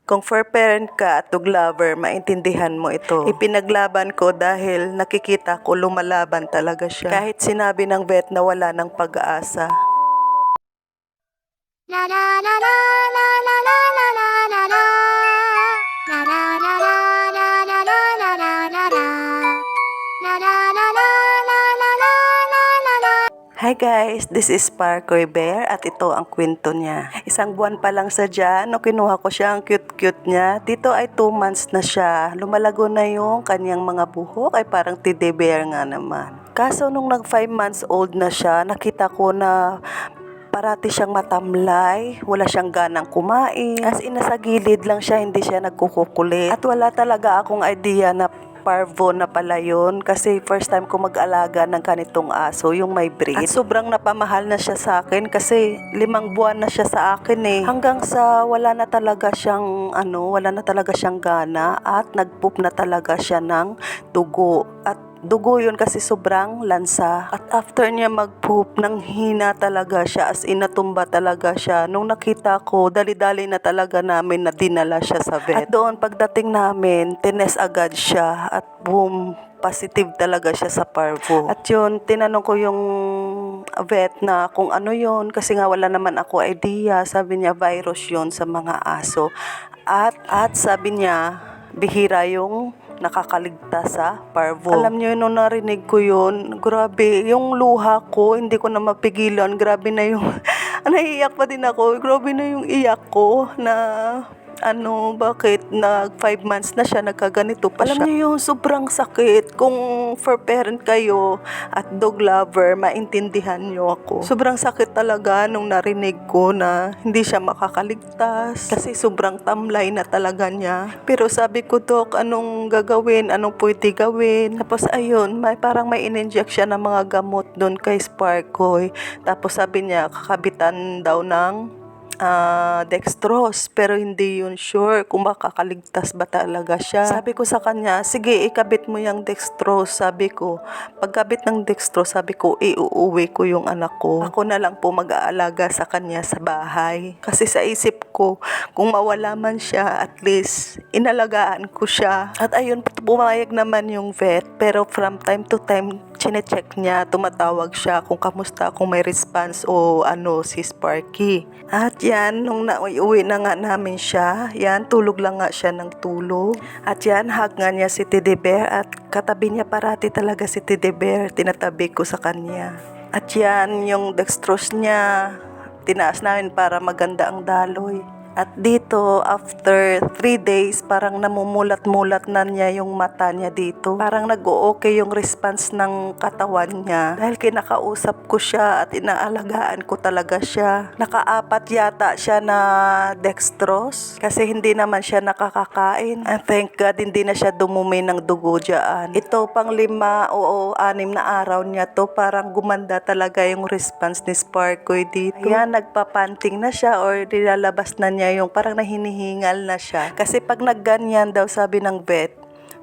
Kung fur parent ka at dog lover, maintindihan mo ito. Ipinaglaban ko dahil nakikita ko lumalaban talaga siya. Kahit sinabi ng vet na wala ng pag-asa. La la la la la la la la la la la. La la la la la la la la la la la. La la la la la la la la la. Hi guys, this is Parkoy Bear at ito ang kwento niya. Isang buwan pa lang sa dyan, no, kinuha ko siya, ang cute-cute niya. Dito ay 2 months na siya. Lumalago na yung kanyang mga buhok, ay parang teddy bear nga naman. Kaso nung nag 5 months old na siya, nakita ko na parati siyang matamlay, wala siyang ganang kumain. As in, nasa gilid lang siya, hindi siya nagkukukulit. At wala talaga akong idea na parvo na pala yun kasi first time ko mag-alaga ng ganitong aso, yung may breed. At sobrang napamahal na siya sa akin kasi 5 buwan na siya sa akin eh. Hanggang sa wala na talaga siyang gana at nagpoop na talaga siya ng dugo. At dugo yun kasi sobrang lansa. At after niya mag-poop, nang hina talaga siya, as in natumba talaga siya. Nung nakita ko, dali-dali na talaga namin na dinala siya sa vet. At doon pagdating namin, tines agad siya at boom, positive talaga siya sa parvo. At yun, tinanong ko yung vet na kung ano yun kasi nga wala naman ako idea. Sabi niya virus yun sa mga aso. At sabi niya, bihira yung nakakaligtas sa parvo. Alam niyo, nung narinig ko yun, grabe, yung luha ko, hindi ko na mapigilan. Grabe na yung, naiiyak pa din ako. Grabe na yung iyak ko na, bakit nag 5 months na siya, nagkaganito pa siya. Alam niyo yung sobrang sakit. Kung fur parent kayo at dog lover, maintindihan niyo ako. Sobrang sakit talaga nung narinig ko na hindi siya makakaligtas kasi sobrang tamlay na talaga niya. Pero sabi ko, Dok, anong gagawin? Anong pwede gawin? Tapos ayun, parang may in-inject siya ng mga gamot doon kay Sparkoy. Tapos sabi niya, kakabitan daw ng dextrose, pero hindi yun sure kung makakaligtas ba talaga siya. Sabi ko sa kanya, sige, ikabit mo yung dextrose. Sabi ko, pagkabit ng dextrose, sabi ko, iuuwi ko yung anak ko. Ako na lang po mag-aalaga sa kanya sa bahay. Kasi sa isip ko, kung mawala man siya, at least inalagaan ko siya. At ayun, pumayag naman yung vet, pero from time to time, chine-check niya, tumatawag siya kung kamusta, kung may response o si Sparky. At yan, nung uwi na nga namin siya, yan, tulog lang nga siya ng tulog. At yan, hug nga niya si Teddy Bear at katabi niya parati talaga si Teddy Bear, tinatabi ko sa kanya. At yan, yung dextrose niya, tinaas namin para maganda ang daloy. At dito, after 3 days, parang namumulat-mulat na niya yung mata niya dito. Parang nag-o-okay yung response ng katawan niya. Dahil kinakausap ko siya at inaalagaan ko talaga siya. Naka-4 yata siya na dextrose kasi hindi naman siya nakakakain. And thank God, hindi na siya dumumi ng dugo dyan. Ito pang 5 o 6 na araw niya to, parang gumanda talaga yung response ni Sparkoy dito. Ayan, nagpapanting na siya or nilalabas na niya yung parang nahinihingal na siya. Kasi pag nagganyan daw, sabi ng vet,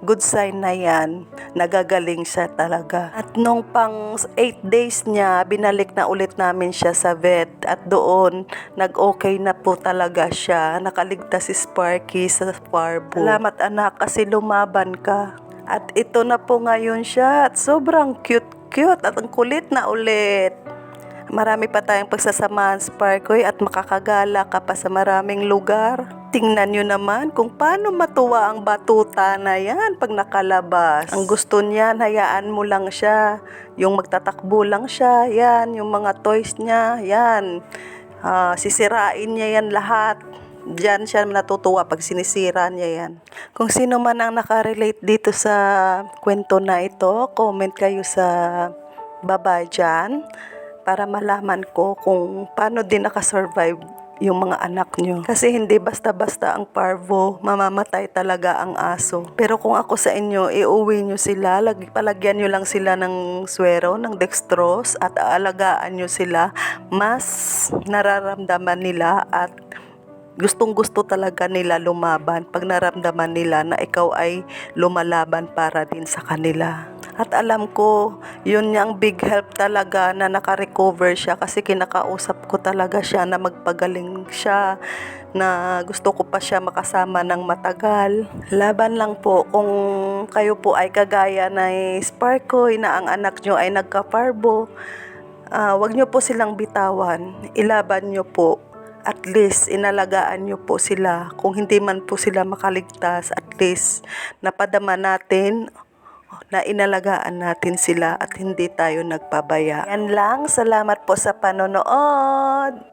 good sign na yan, nagagaling siya talaga. At nung pang 8 days niya, binalik na ulit namin siya sa vet. At doon, nag-okay na po talaga siya. Nakaligtas si Sparky sa parvo. Salamat anak kasi lumaban ka. At ito na po ngayon siya. At sobrang cute at ang kulit na ulit. Marami pa tayong pagsasamahan, Sparkoy, at makakagala ka pa sa maraming lugar. Tingnan nyo naman kung paano matuwa ang batuta na yan pag nakalabas. Ang gusto niyan, hayaan mo lang siya. Yung magtatakbo lang siya, yan. Yung mga toys niya, yan. Sisirain niya yan lahat. Diyan siya natutuwa pag sinisira niya yan. Kung sino man ang nakarelate dito sa kwento na ito, comment kayo sa baba dyan para malaman ko kung paano din nakasurvive yung mga anak nyo. Kasi hindi basta-basta ang parvo, mamamatay talaga ang aso. Pero kung ako sa inyo, iuwi nyo sila, palagyan nyo lang sila ng swero, ng dextrose, at aalagaan nyo sila, mas nararamdaman nila at gustong-gusto talaga nila lumaban pag naramdaman nila na ikaw ay lumalaban para din sa kanila. At alam ko, yun yung big help talaga na nakarecover siya kasi kinakausap ko talaga siya na magpagaling siya, na gusto ko pa siya makasama ng matagal. Laban lang po kung kayo po ay kagaya na Sparkoy na ang anak nyo ay nagka-parbo. Wag nyo po silang bitawan, ilaban nyo po. At least inalagaan nyo po sila. Kung hindi man po sila makaligtas, at least napadama natin na inalagaan natin sila at hindi tayo nagpabaya. Yan lang, salamat po sa panonood.